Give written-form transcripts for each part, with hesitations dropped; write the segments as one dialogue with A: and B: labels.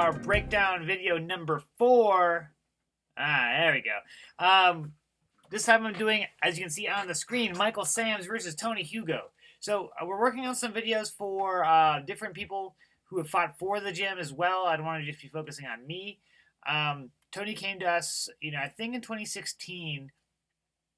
A: our breakdown video number 4. There we go. This time I'm doing, as you can see on the screen, Michael Samms versus Tony Hugo. So we're working on some videos for different people who have fought for the gym as well. I don't want to just be focusing on me. Tony came to us, I think in 2016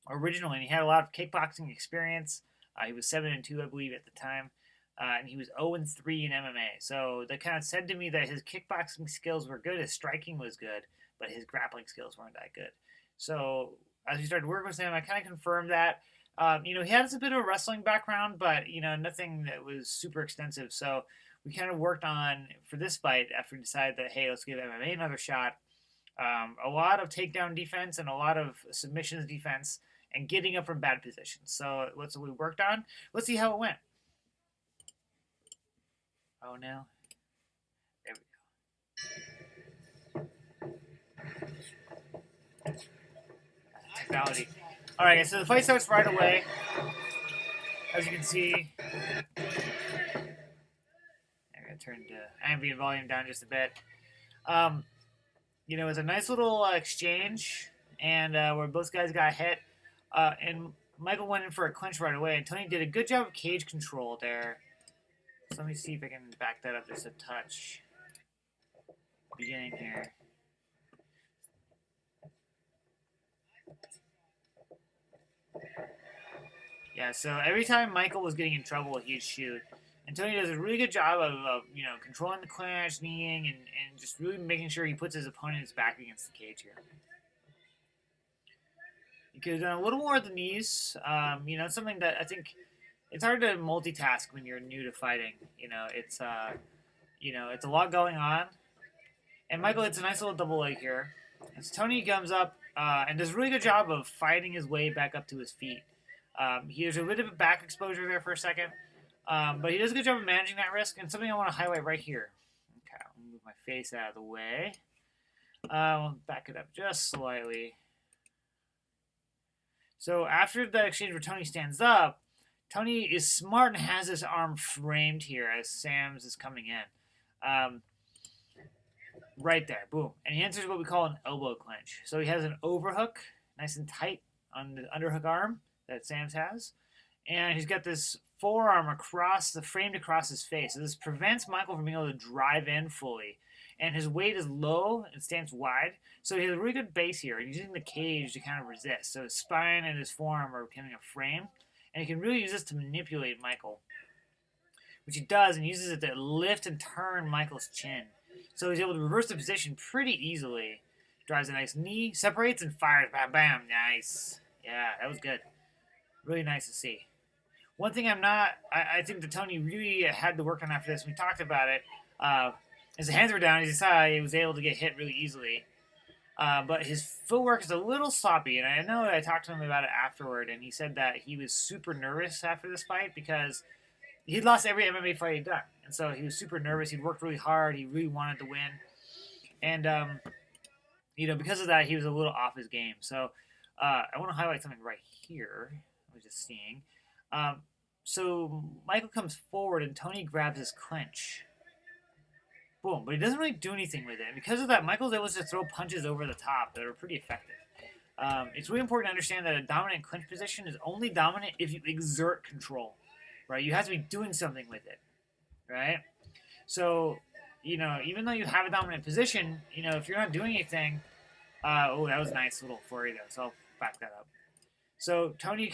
A: originally, and he had a lot of kickboxing experience. He was 7-2, I believe, at the time. And he was 0-3 in MMA. So they kind of said to me that his kickboxing skills were good, his striking was good, but his grappling skills weren't that good. So as we started working with him, I kind of confirmed that. He had a bit of a wrestling background, but, nothing that was super extensive. So we kind of worked on, for this fight, after we decided that, hey, let's give MMA another shot, a lot of takedown defense and a lot of submissions defense and getting up from bad positions. So that's what we worked on. Let's see how it went. Oh, no. There we go. Technology. All right, so the fight starts right away. As you can see, I'm going to turn the ambient volume down just a bit. It was a nice little exchange, and where both guys got hit. And Michael went in for a clinch right away, and Tony did a good job of cage control there. So let me see if I can back that up just a touch. Beginning here. Yeah, so every time Michael was getting in trouble, he'd shoot. And Tony does a really good job of controlling the clinch, kneeing, and just really making sure he puts his opponent's back against the cage here. He could have done a little more at the knees. It's something that I think it's hard to multitask when you're new to fighting. It's a lot going on. And Michael hits a nice little double leg here. As Tony comes up and does a really good job of fighting his way back up to his feet. There's a bit of a back exposure there for a second. But he does a good job of managing that risk. And something I want to highlight right here. Okay, I'll move my face out of the way. I'll back it up just slightly. So after that exchange where Tony stands up, Tony is smart and has his arm framed here as Samms is coming in. Right there, boom. And he enters what we call an elbow clinch. So he has an overhook, nice and tight on the underhook arm that Samms has. And he's got this forearm framed across his face. So this prevents Michael from being able to drive in fully. And his weight is low and stands wide. So he has a really good base here. And using the cage to kind of resist. So his spine and his forearm are becoming a frame. And he can really use this to manipulate Michael, which he does, and uses it to lift and turn Michael's chin. So he's able to reverse the position pretty easily. Drives a nice knee, separates, and fires. Bam, bam. Nice. Yeah, that was good. Really nice to see. One thing I think that Tony really had to work on after this, we talked about it, as the hands were down, he was able to get hit really easily. But his footwork is a little sloppy, and I know I talked to him about it afterward, and he said that he was super nervous after this fight because he'd lost every MMA fight he'd done. And so he was super nervous. He'd worked really hard. He really wanted to win. And, because of that, he was a little off his game. So I want to highlight something right here. I was just seeing. So Michael comes forward, and Tony grabs his clinch. Boom, but he doesn't really do anything with it. And because of that, Michael's able to throw punches over the top that are pretty effective. It's really important to understand that a dominant clinch position is only dominant if you exert control, right? You have to be doing something with it, right? So, even though you have a dominant position, if you're not doing anything, that was a nice little flurry there, so I'll back that up. So Tony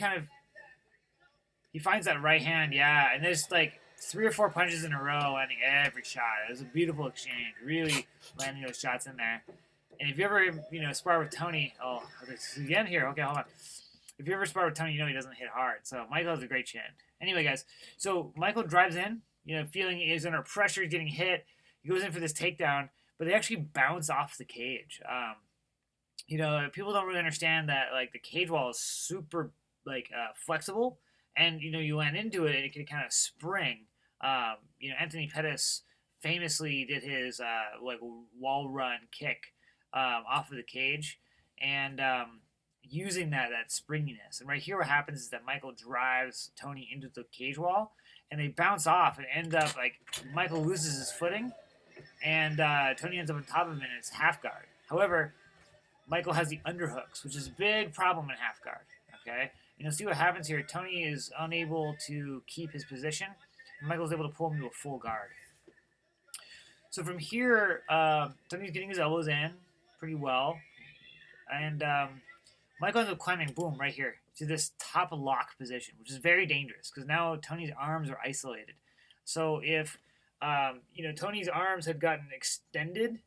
A: he finds that right hand, yeah, and there's like 3 or 4 punches in a row, landing every shot. It was a beautiful exchange, really landing those shots in there. And if you ever, spar with Tony, again here, okay, hold on. If you ever spar with Tony, he doesn't hit hard. So Michael has a great chin. Anyway, guys, so Michael drives in, feeling he's under pressure, he's getting hit. He goes in for this takedown, but they actually bounce off the cage. People don't really understand that, the cage wall is super, flexible. And, you land into it, and it can kind of spring. Anthony Pettis famously did his, wall run kick off of the cage. And using that springiness. And right here what happens is that Michael drives Tony into the cage wall, and they bounce off and end up, Michael loses his footing, And Tony ends up on top of him in his half guard. However, Michael has the underhooks, which is a big problem in half guard. Okay, and you'll see what happens here. Tony is unable to keep his position, and Michael's able to pull him to a full guard. So from here, Tony's getting his elbows in pretty well, and Michael ends up climbing, boom, right here to this top lock position, which is very dangerous because now Tony's arms are isolated. So if Tony's arms had gotten extended,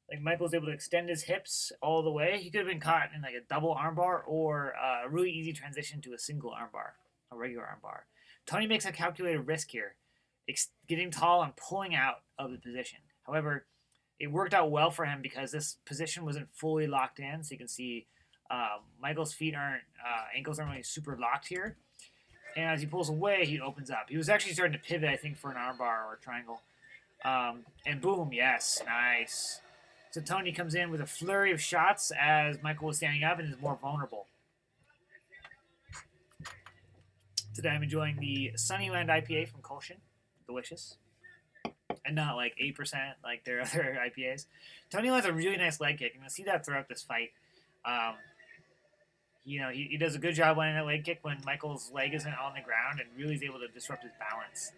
A: like Michael's able to extend his hips all the way, he could have been caught in like a double armbar or a really easy transition to a single armbar, a regular armbar. Tony makes a calculated risk here, getting tall and pulling out of the position. However, it worked out well for him because this position wasn't fully locked in. So you can see Michael's ankles aren't really super locked here. And as he pulls away, he opens up. He was actually starting to pivot, I think, for an armbar or a triangle. And boom, yes, nice. So Tony comes in with a flurry of shots as Michael was standing up and is more vulnerable. Today I'm enjoying the Sunnyland IPA from Colshan. Delicious. And not like 8% like their other IPAs. Tony lands a really nice leg kick. And you'll see that throughout this fight. He does a good job landing that leg kick when Michael's leg isn't on the ground and really is able to disrupt his balance.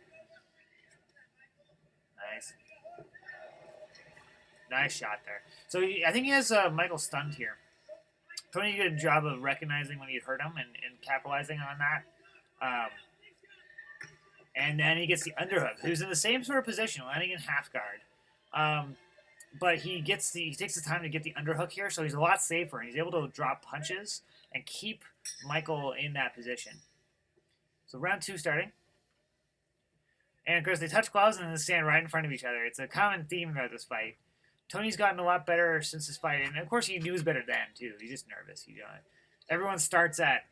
A: Nice. Nice shot there. So I think he has Michael stunned here. Tony did a good job of recognizing when he hurt him and capitalizing on that. And then he gets the underhook. He was in the same sort of position, landing in half guard. But he takes the time to get the underhook here, so he's a lot safer. And he's able to drop punches and keep Michael in that position. So round 2 starting. And of course, they touch gloves and then they stand right in front of each other. It's a common theme about this fight. Tony's gotten a lot better since this fight, and of course he was better then too. He's just nervous. Everyone starts at,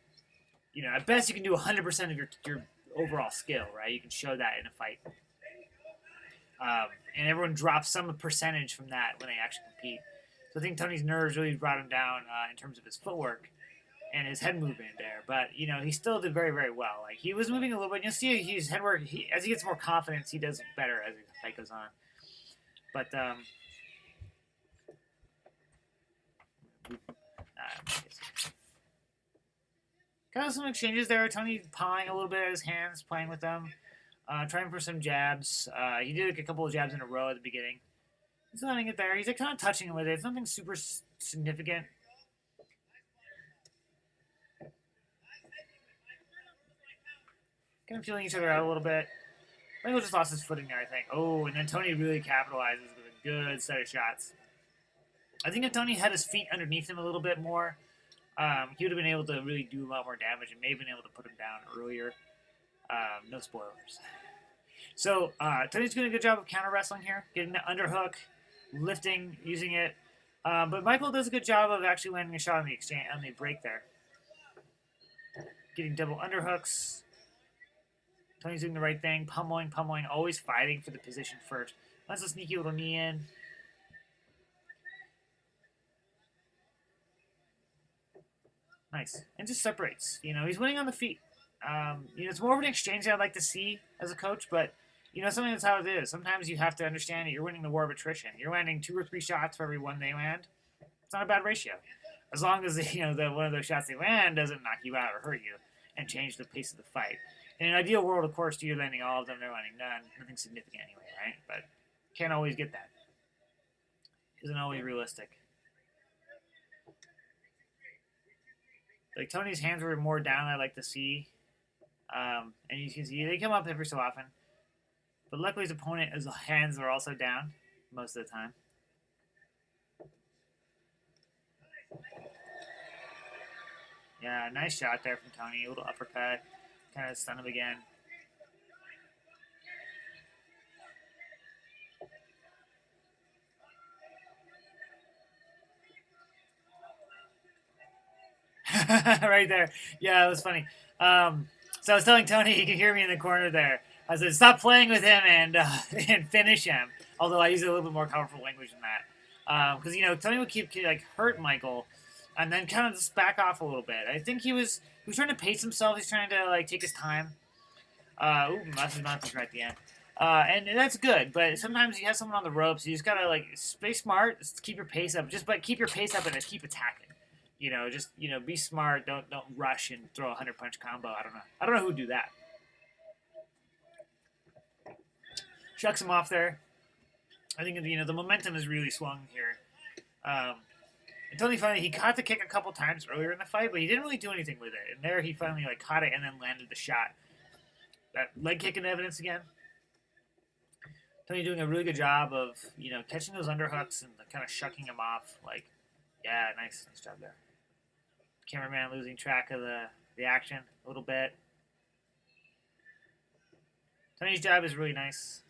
A: at best you can do 100% of your overall skill, right? You can show that in a fight. And everyone drops some percentage from that when they actually compete. So I think Tony's nerves really brought him down in terms of his footwork and his head movement there. But, he still did very, very well. Like, he was moving a little bit. You'll see his head work, as he gets more confidence, he does better as the fight goes on. But, kind of some exchanges there. Tony pawing a little bit at his hands, playing with them. Trying for some jabs. He did a couple of jabs in a row at the beginning. He's letting it there. He's kind of touching him with it. It's nothing super significant. Kind of feeling each other out a little bit. Michael just lost his footing there, I think. Oh, and then Tony really capitalizes with a good set of shots. I think if Tony had his feet underneath him a little bit more, he would have been able to really do a lot more damage and may have been able to put him down earlier. No spoilers. So, Tony's doing a good job of counter wrestling here, getting the underhook, lifting, using it. But Michael does a good job of actually landing a shot on the break there. Getting double underhooks. Tony's doing the right thing, pummeling, always fighting for the position first. That's a sneaky little knee in. Nice. And just separates. He's winning on the feet. It's more of an exchange I'd like to see as a coach, but, something that's how it is. Sometimes you have to understand that you're winning the war of attrition. You're landing 2 or 3 shots for every one they land. It's not a bad ratio. As long as, one of those shots they land doesn't knock you out or hurt you and change the pace of the fight. In an ideal world, of course, you're landing all of them, they're landing none. Nothing significant anyway, right? But can't always get that. Isn't always realistic. Like, Tony's hands were more down, I like to see. And you can see they come up every so often. But luckily his opponent, his hands are also down most of the time. Yeah, nice shot there from Tony. A little uppercut. Kind of stun him again. Right there. Yeah, it was funny. So I was telling Tony, he could hear me in the corner there. I said, stop playing with him and finish him. Although I use a little bit more colorful language than that. Because, Tony would keep, hurt Michael and then kind of just back off a little bit. I think he was trying to pace himself. He's trying to, take his time. That's his mouth right at the end. And that's good. But sometimes you have someone on the ropes. You just gotta like stay smart, keep your pace up. But keep your pace up and just keep attacking. Just be smart. Don't rush and throw a 100-punch combo. I don't know who'd do that. Shucks him off there. I think the momentum is really swung here. And Tony finally he caught the kick a couple times earlier in the fight, but he didn't really do anything with it. And there he finally caught it and then landed the shot. That leg kick in evidence again. Tony doing a really good job of catching those underhooks and kind of shucking him off. Yeah, nice job there. Cameraman losing track of the action a little bit. Tony's job is really nice,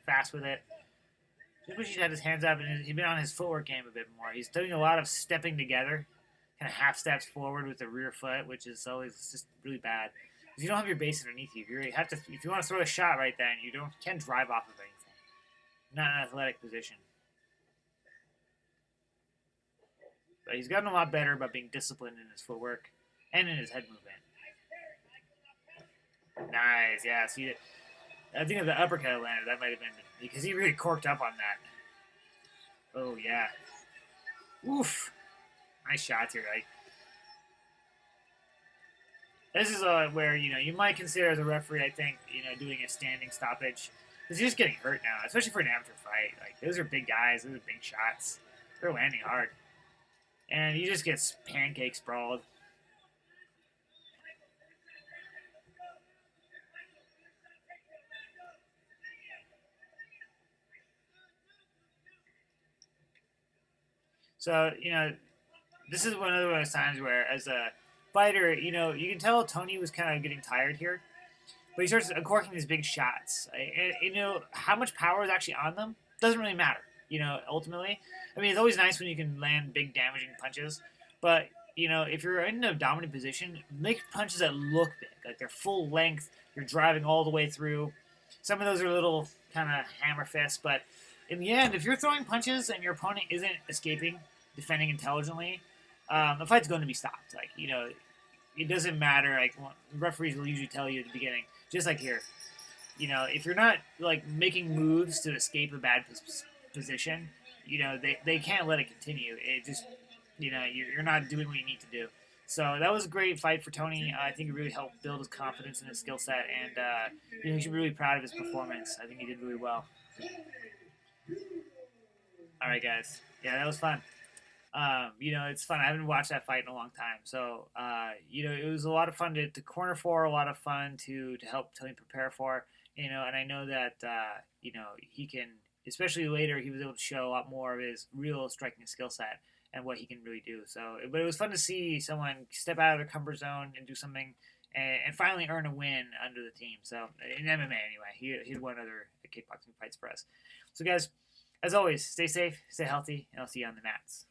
A: fast with it. Just wish he'd had his hands up and he'd been on his footwork game a bit more. He's doing a lot of stepping together, kind of half steps forward with the rear foot, which is always just really bad. Because you don't have your base underneath you. If you want to throw a shot right then, you can't drive off of anything. Not an athletic position. But he's gotten a lot better about being disciplined in his footwork and in his head movement. Nice, yeah. See it. I think if the uppercut landed, that might have been because he really corked up on that. Oh yeah. Oof. Nice shots here, right? This is where you might consider as a referee, I think, doing a standing stoppage because he's just getting hurt now, especially for an amateur fight. Those are big guys, those are big shots. They're landing hard. And he just gets pancake sprawled. So, this is one of those times where, as a fighter, you can tell Tony was kind of getting tired here. But he starts uncorking these big shots. And how much power is actually on them doesn't really matter. Ultimately. I mean, it's always nice when you can land big damaging punches, but, if you're in a dominant position, make punches that look big, like they're full length, you're driving all the way through. Some of those are little kind of hammer fists, but in the end, if you're throwing punches and your opponent isn't escaping, defending intelligently, the fight's going to be stopped. It doesn't matter. Referees will usually tell you at the beginning, just like here, if you're not, making moves to escape a bad position, they can't let it continue. It just, you're not doing what you need to do. So that was a great fight for Tony. I think it really helped build his confidence in his skill set, and he should be really proud of his performance. I think he did really well. All right, guys. Yeah, that was fun. It's fun. I haven't watched that fight in a long time, so it was a lot of fun to corner for, a lot of fun to help Tony prepare for. And I know that he can. Especially later, he was able to show a lot more of his real striking skill set and what he can really do. But it was fun to see someone step out of their comfort zone and do something and finally earn a win under the team. So, in MMA anyway, he'd won other kickboxing fights for us. So, guys, as always, stay safe, stay healthy, and I'll see you on the mats.